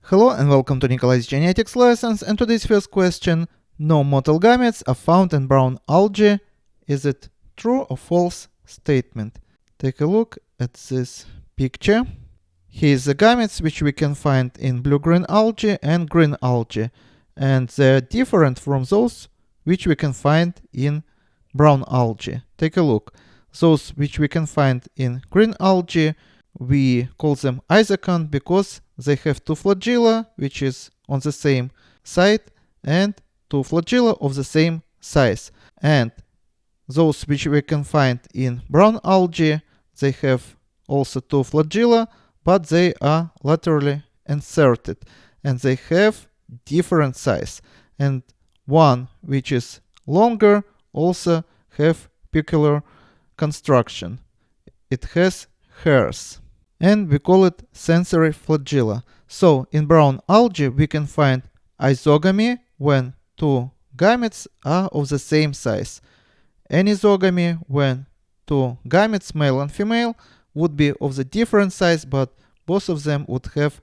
Hello and welcome to Nikolay's genetics lessons, and today's first question: no motile gametes are found in brown algae. Is it true or false statement? Take a look at this picture. Here's the gametes which we can find in blue-green algae and green algae, and they're different from those which we can find in brown algae. Take a look. Those which we can find in green algae, we call them isocon because they have two flagella which is on the same side and two flagella of the same size. And those which we can find in brown algae, they have also two flagella, but they are laterally inserted and they have different size. And one which is longer also have peculiar construction. It has hairs, and we call it sensory flagella. So in brown algae we can find isogamy when two gametes are of the same size. Anisogamy when two gametes, male and female, would be of the different size, but both of them would have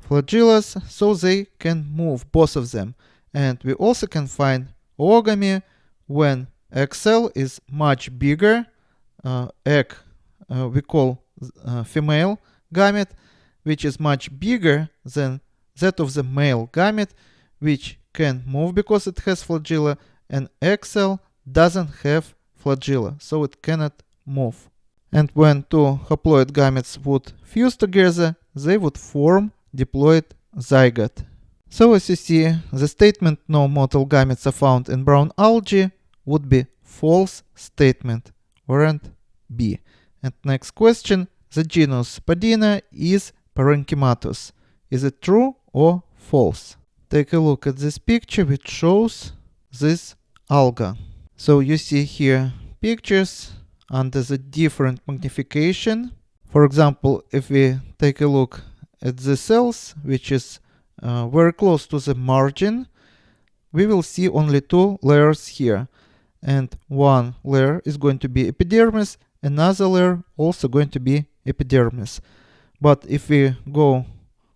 flagellas, so they can move, both of them. And we also can find oogamy when egg cell is much bigger. Egg we call female gamete, which is much bigger than that of the male gamete, which can move because it has flagella, and egg cell doesn't have flagella, so it cannot move. And when two haploid gametes would fuse together, they would form diploid zygote. So as you see, the statement no motile gametes are found in brown algae would be false statement, variant B. And next question: the genus Padina is parenchymatous. Is it true or false? Take a look at this picture which shows this alga. So you see here pictures under the different magnification. For example, if we take a look at the cells which is very close to the margin, we will see only two layers here, and one layer is going to be epidermis, another layer also going to be epidermis. But if we go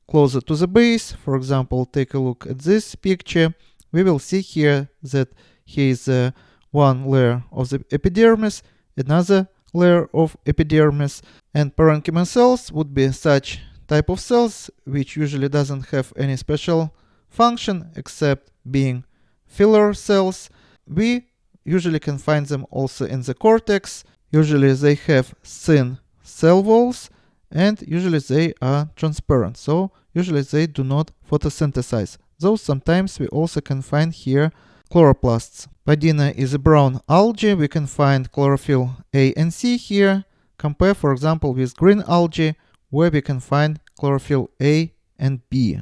closer to the base, for example, take a look at this picture, we will see here that here is one layer of the epidermis, another layer of epidermis, and parenchyma cells would be such type of cells which usually doesn't have any special function except being filler cells. We usually can find them also in the cortex. Usually they have thin cell walls, and usually they are transparent, so usually they do not photosynthesize, though sometimes we also can find here chloroplasts. Padina is a brown algae. We can find chlorophyll A and C here. Compare, for example, with green algae, where we can find chlorophyll A and B.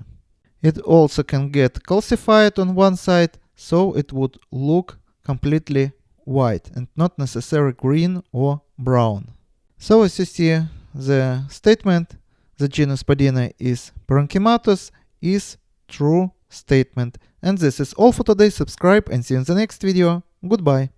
It also can get calcified on one side, so it would look completely white and not necessarily green or brown. So as you see, the statement the genus Padina is parenchymatous is true statement. And this is all for today. Subscribe and see you in the next video. Goodbye.